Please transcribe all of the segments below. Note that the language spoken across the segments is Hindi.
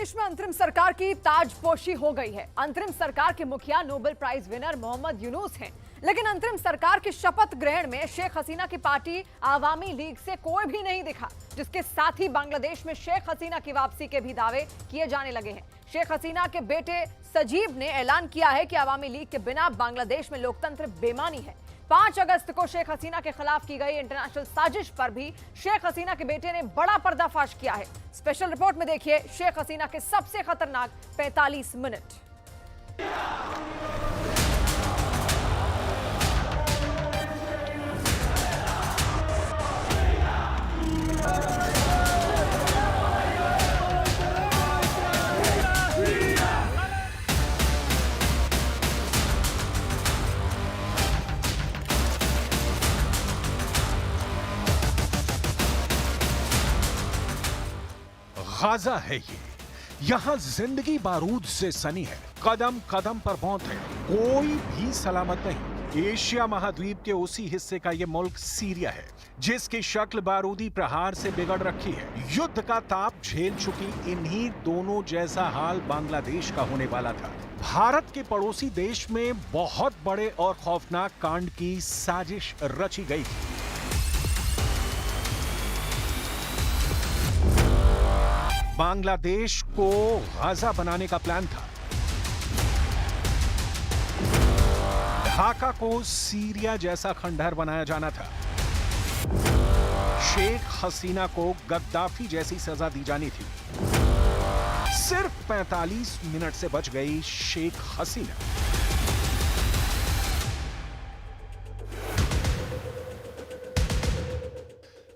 बांग्लादेश में अंतरिम सरकार की ताजपोशी हो गई है। अंतरिम सरकार के मुखिया Nobel prize winner Mohammad Yunus हैं, लेकिन अंतरिम सरकार के शपथ ग्रहण में शेख हसीना की पार्टी आवामी लीग से कोई भी नहीं दिखा, जिसके साथ ही बांग्लादेश में शेख हसीना की वापसी के भी दावे किए जाने लगे हैं। शेख हसीना के बेटे सजीब ने ऐलान किया है कि आवामी लीग के बिना बांग्लादेश में लोकतंत्र बेमानी है। 5 अगस्त को शेख हसीना के खिलाफ की गई इंटरनेशनल साजिश पर भी शेख हसीना के बेटे ने बड़ा पर्दाफाश किया है। स्पेशल रिपोर्ट में देखिए शेख हसीना के सबसे खतरनाक 45 मिनट। गाजा है ये, यहाँ जिंदगी बारूद से सनी है, कदम कदम पर मौत है, कोई भी सलामत नहीं। एशिया महाद्वीप के उसी हिस्से का ये मुल्क सीरिया है, जिसकी शक्ल बारूदी प्रहार से बिगड़ रखी है। युद्ध का ताप झेल चुकी इन्हीं दोनों जैसा हाल बांग्लादेश का होने वाला था। भारत के पड़ोसी देश में बहुत बड़े और खौफनाक कांड की साजिश रची गई थी। बांग्लादेश को गाजा बनाने का प्लान था। ढाका को सीरिया जैसा खंडहर बनाया जाना था। शेख हसीना को गद्दाफी जैसी सजा दी जानी थी। सिर्फ 45 मिनट से बच गई शेख हसीना।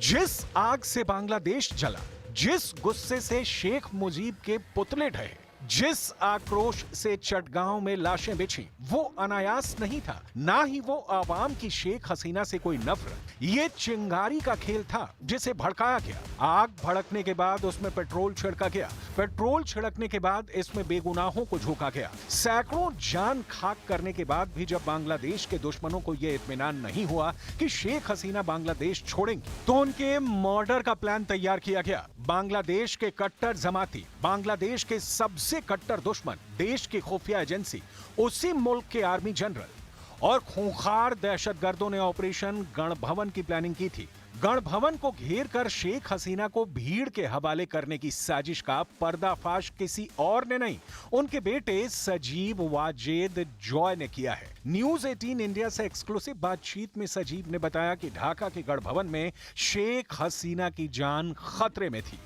जिस आग से बांग्लादेश जला, जिस गुस्से से शेख मुजीब के पुतले ढहे, जिस आक्रोश से चटगांव में लाशें बिछी, वो अनायास नहीं था। ना ही वो आवाम की शेख हसीना से कोई नफरत। ये चिंगारी का खेल था जिसे भड़काया गया। आग भड़कने के बाद उसमें पेट्रोल छिड़का गया। पेट्रोल छिड़कने के बाद इसमें बेगुनाहों को झोंका गया। सैकड़ों जान खाक करने के बाद भी जब बांग्लादेश के दुश्मनों को यह इत्मीनान नहीं हुआ कि शेख हसीना बांग्लादेश छोड़ेंगी, तो उनके मर्डर का प्लान तैयार किया गया। बांग्लादेश के कट्टर जमाती, बांग्लादेश के सबसे कट्टर दुश्मन, देश की खुफिया एजेंसी, उसी मुल्क के आर्मी जनरल और खूंखार दहशतगर्दों ने ऑपरेशन गणभवन की प्लानिंग की थी। गणभवन को घेर कर शेख हसीना को भीड़ के हवाले करने की साजिश का पर्दाफाश किसी और ने नहीं, उनके बेटे सजीब वाजेद जॉय ने किया है। न्यूज 18 इंडिया से एक्सक्लूसिव बातचीत में सजीब ने बताया कि ढाका के गणभवन में शेख हसीना की जान खतरे में थी।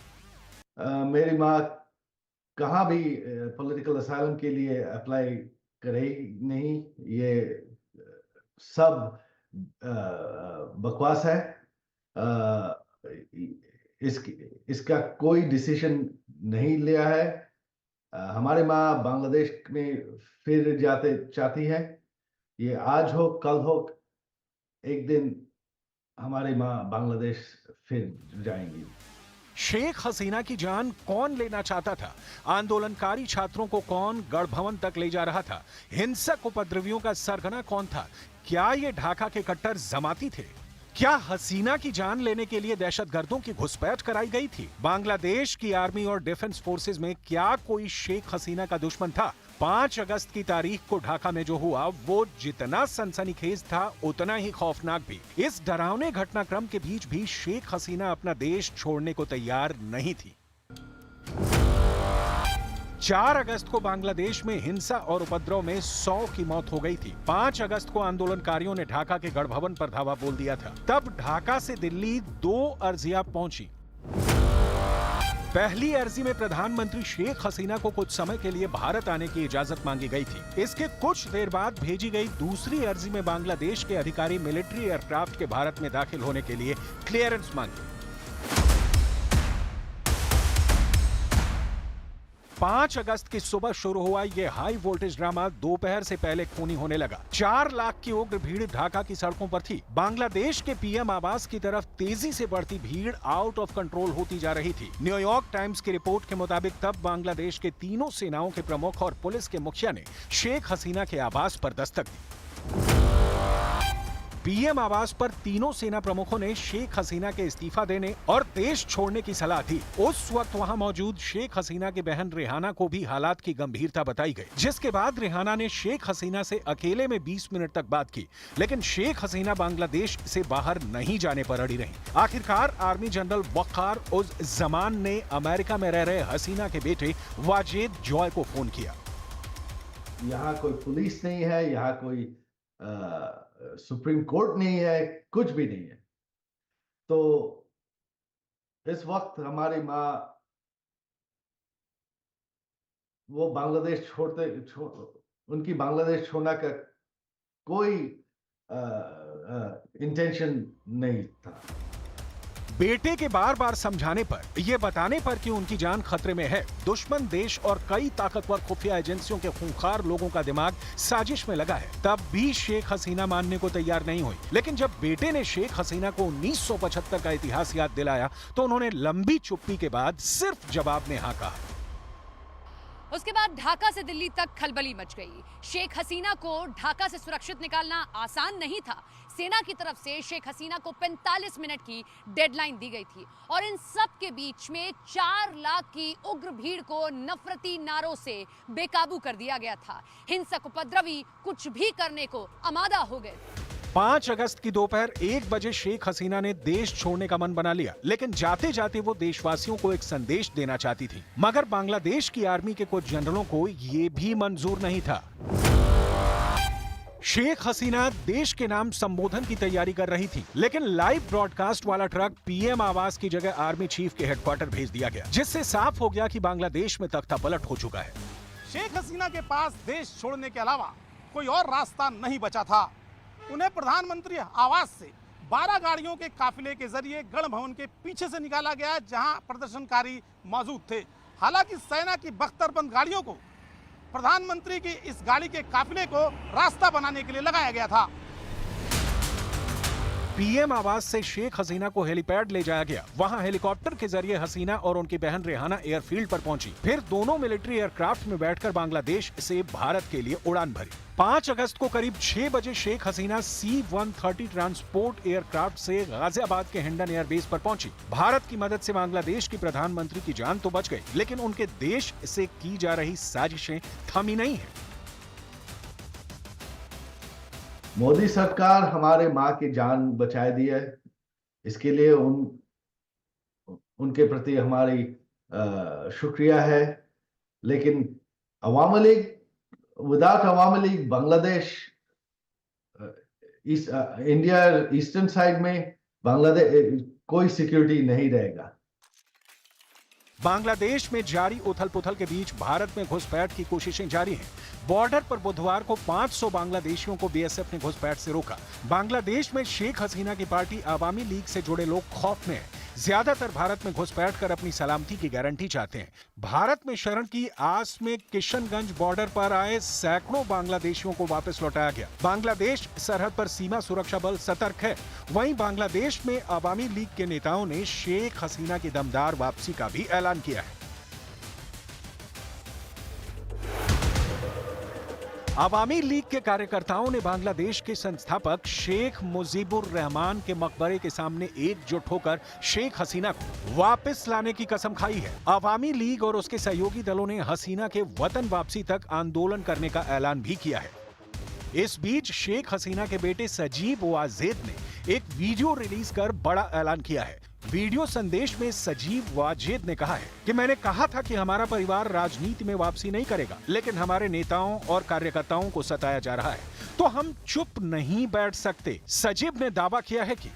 मेरी माँ कहाँ भी पॉलिटिकल असाइलम के लिए अप्लाई करेगी नहीं, ये सब बकवास है। इसका कोई डिसीजन नहीं लिया है। हमारी माँ बांग्लादेश में फिर जाते चाहती है। ये आज हो कल हो, एक दिन हमारी माँ बांग्लादेश फिर जाएंगी। शेख हसीना की जान कौन लेना चाहता था? आंदोलनकारी छात्रों को कौन गणभवन तक ले जा रहा था? हिंसक उपद्रवियों का सरगना कौन था? क्या ये ढाका के कट्टर जमाती थे? क्या हसीना की जान लेने के लिए दहशतगर्दों की घुसपैठ कराई गई थी? बांग्लादेश की आर्मी और डिफेंस फोर्सेस में क्या कोई शेख हसीना का दुश्मन था? 5 अगस्त की तारीख को ढाका में जो हुआ वो जितना सनसनीखेज था उतना ही खौफनाक भी। इस डरावने घटनाक्रम के बीच भी शेख हसीना अपना देश छोड़ने को तैयार नहीं थी। 4 अगस्त को बांग्लादेश में हिंसा और उपद्रव में 100 की मौत हो गई थी। 5 अगस्त को आंदोलनकारियों ने ढाका के गणभवन पर धावा बोल दिया था। तब ढाका से दिल्ली 2 अर्जियां पहुंची। पहली अर्जी में प्रधानमंत्री शेख हसीना को कुछ समय के लिए भारत आने की इजाजत मांगी गई थी। इसके कुछ देर बाद भेजी गई दूसरी अर्जी में बांग्लादेश के अधिकारी मिलिट्री एयरक्राफ्ट के भारत में दाखिल होने के लिए क्लियरेंस मांगी। 5 अगस्त की सुबह शुरू हुआ यह हाई वोल्टेज ड्रामा दोपहर से पहले खूनी होने लगा। 4 लाख की उग्र भीड़ ढाका की सड़कों पर थी। बांग्लादेश के पीएम आवास की तरफ तेजी से बढ़ती भीड़ आउट ऑफ कंट्रोल होती जा रही थी। न्यूयॉर्क टाइम्स की रिपोर्ट के मुताबिक तब बांग्लादेश के तीनों सेनाओं के प्रमुख और पुलिस के मुखिया ने शेख हसीना के आवास पर दस्तक दी। पीएम आवास पर तीनों सेना प्रमुखों ने शेख हसीना के इस्तीफा देने और देश छोड़ने की सलाह दी। उस वक्त वहां मौजूद शेख हसीना की बहन रेहाना को भी हालात की गंभीरता बताई गई, जिसके बाद रेहाना ने शेख हसीना से अकेले में 20 मिनट तक बात की, लेकिन शेख हसीना बांग्लादेश से बाहर नहीं जाने पर अड़ी रही। आखिरकार आर्मी जनरल वक़ार उज जमान ने अमेरिका में रह रहे हसीना के बेटे वाजेद जॉय को फोन किया। यहाँ कोई पुलिस नहीं है, यहाँ कोई सुप्रीम कोर्ट नहीं है, कुछ भी नहीं है। तो इस वक्त हमारी माँ वो बांग्लादेश उनकी बांग्लादेश छोड़ने का कोई इंटेंशन नहीं था। बेटे के बार बार समझाने पर, ये बताने पर कि उनकी जान खतरे में है, दुश्मन देश और कई ताकतवर खुफिया एजेंसियों के खूंखार लोगों का दिमाग साजिश में लगा है, तब भी शेख हसीना मानने को तैयार नहीं हुई। लेकिन जब बेटे ने शेख हसीना को 1975 का इतिहास याद दिलाया तो उन्होंने लंबी चुप्पी के बाद सिर्फ जवाब में हाँ कहा। उसके बाद ढाका से दिल्ली तक खलबली मच गई। शेख हसीना को ढाका से सुरक्षित निकालना आसान नहीं था। सेना की तरफ से शेख हसीना को 45 मिनट की डेडलाइन दी गई थी और इन सब के बीच में 4 लाख की उग्र भीड़ को नफरती नारों से बेकाबू कर दिया गया था। हिंसक उपद्रवी कुछ भी करने को आमादा हो गए। 5 अगस्त की दोपहर 1 बजे शेख हसीना ने देश छोड़ने का मन बना लिया, लेकिन जाते जाते वो देशवासियों को एक संदेश देना चाहती थी। मगर बांग्लादेश की आर्मी के कुछ जनरलों को ये भी मंजूर नहीं था। शेख हसीना देश के नाम संबोधन की तैयारी कर रही थी, लेकिन लाइव ब्रॉडकास्ट वाला ट्रक पीएम आवास की जगह आर्मी चीफ के हेडक्वार्टर भेज दिया गया, जिससे साफ हो गया कि बांग्लादेश में तख्ता पलट हो चुका है। शेख हसीना के पास देश छोड़ने के अलावा कोई और रास्ता नहीं बचा था। उन्हें प्रधानमंत्री आवास से 12 गाड़ियों के काफिले के जरिए गण भवन के पीछे से निकाला गया, जहां प्रदर्शनकारी मौजूद थे। हालांकि सेना की बख्तरबंद गाड़ियों को प्रधानमंत्री की इस गाड़ी के काफिले को रास्ता बनाने के लिए लगाया गया था। पीएम आवास से शेख हसीना को हेलीपैड ले जाया गया। वहां हेलीकॉप्टर के जरिए हसीना और उनकी बहन रेहाना एयरफील्ड पर पहुंची। फिर दोनों मिलिट्री एयरक्राफ्ट में बैठकर बांग्लादेश से भारत के लिए उड़ान भरी। 5 अगस्त को करीब 6 बजे Sheikh Hasina C-130 transport aircraft से गाजियाबाद के हिंडन एयरबेस पर पहुंची। भारत की मदद से बांग्लादेश की प्रधानमंत्री की जान तो बच गई, लेकिन उनके देश से की जा रही साजिशें थमी नहीं है। मोदी सरकार हमारे माँ की जान बचाए दी है, इसके लिए उनके प्रति हमारी शुक्रिया है। लेकिन Awami League, without Awami League Bangladesh, India eastern side में बांग्लादेश कोई सिक्योरिटी नहीं रहेगा। बांग्लादेश में जारी उथल पुथल के बीच भारत में घुसपैठ की कोशिशें जारी हैं। बॉर्डर पर बुधवार को 500 बांग्लादेशियों को बीएसएफ ने घुसपैठ से रोका। बांग्लादेश में शेख हसीना की पार्टी आवामी लीग से जुड़े लोग खौफ में हैं। ज्यादातर भारत में घुसपैठ कर अपनी सलामती की गारंटी चाहते हैं। भारत में शरण की आस में किशनगंज बॉर्डर पर आए सैकड़ों बांग्लादेशियों को वापस लौटाया गया। बांग्लादेश सरहद पर सीमा सुरक्षा बल सतर्क है। वहीं बांग्लादेश में आवामी लीग के नेताओं ने शेख हसीना की दमदार वापसी का भी ऐलान किया है। आवामी लीग के कार्यकर्ताओं ने बांग्लादेश के संस्थापक शेख मुजीबुर रहमान के मकबरे के सामने एकजुट होकर शेख हसीना को वापस लाने की कसम खाई है। आवामी लीग और उसके सहयोगी दलों ने हसीना के वतन वापसी तक आंदोलन करने का ऐलान भी किया है। इस बीच शेख हसीना के बेटे सजीब वाजेद ने एक वीडियो रिलीज कर बड़ा ऐलान किया है। वीडियो संदेश में सजीब वाजेद ने कहा है कि मैंने कहा था कि हमारा परिवार राजनीति में वापसी नहीं करेगा, लेकिन हमारे नेताओं और कार्यकर्ताओं को सताया जा रहा है, तो हम चुप नहीं बैठ सकते। सजीब ने दावा किया है कि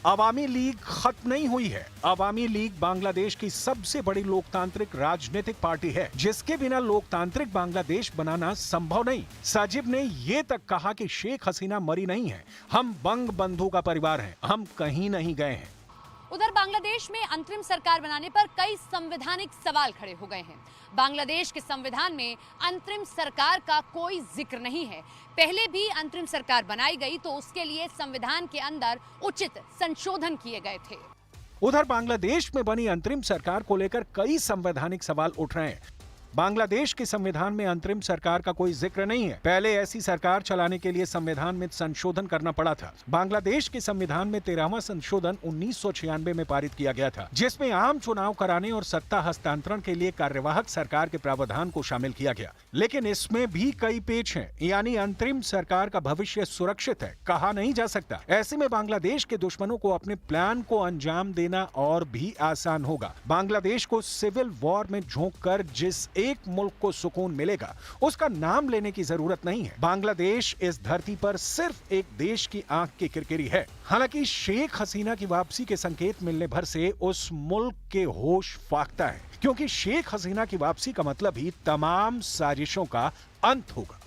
आवामी लीग खत्म नहीं हुई है। आवामी लीग बांग्लादेश की सबसे बड़ी लोकतांत्रिक राजनीतिक पार्टी है, जिसके बिना लोकतांत्रिक बांग्लादेश बनाना संभव नहीं। साजिब ने ये तक कहा कि शेख हसीना मरी नहीं है, हम बंग बंधु का परिवार हैं, हम कहीं नहीं गए हैं। उधर बांग्लादेश में अंतरिम सरकार बनाने पर कई संवैधानिक सवाल खड़े हो गए हैं। बांग्लादेश के संविधान में अंतरिम सरकार का कोई जिक्र नहीं है। पहले भी अंतरिम सरकार बनाई गई तो उसके लिए संविधान के अंदर उचित संशोधन किए गए थे। उधर बांग्लादेश में बनी अंतरिम सरकार को लेकर कई संवैधानिक सवाल उठ रहे हैं। बांग्लादेश के संविधान में अंतरिम सरकार का कोई जिक्र नहीं है। पहले ऐसी सरकार चलाने के लिए संविधान में संशोधन करना पड़ा था। बांग्लादेश के संविधान में 13वां संशोधन 1996 में पारित किया गया था, जिसमें आम चुनाव कराने और सत्ता हस्तांतरण के लिए कार्यवाहक सरकार के प्रावधान को शामिल किया गया। लेकिन इसमें भी कई पेच हैं, यानी अंतरिम सरकार का भविष्य सुरक्षित है कहा नहीं जा सकता। ऐसे में बांग्लादेश के दुश्मनों को अपने प्लान को अंजाम देना और भी आसान होगा। बांग्लादेश को सिविल वॉर में झोंककर जिस एक मुल्क को सुकून मिलेगा, उसका नाम लेने की जरूरत नहीं है। बांग्लादेश इस धरती पर सिर्फ एक देश की आंख की किरकिरी है। हालांकि शेख हसीना की वापसी के संकेत मिलने भर से उस मुल्क के होश फाख्ता है, क्योंकि शेख हसीना की वापसी का मतलब ही तमाम साजिशों का अंत होगा।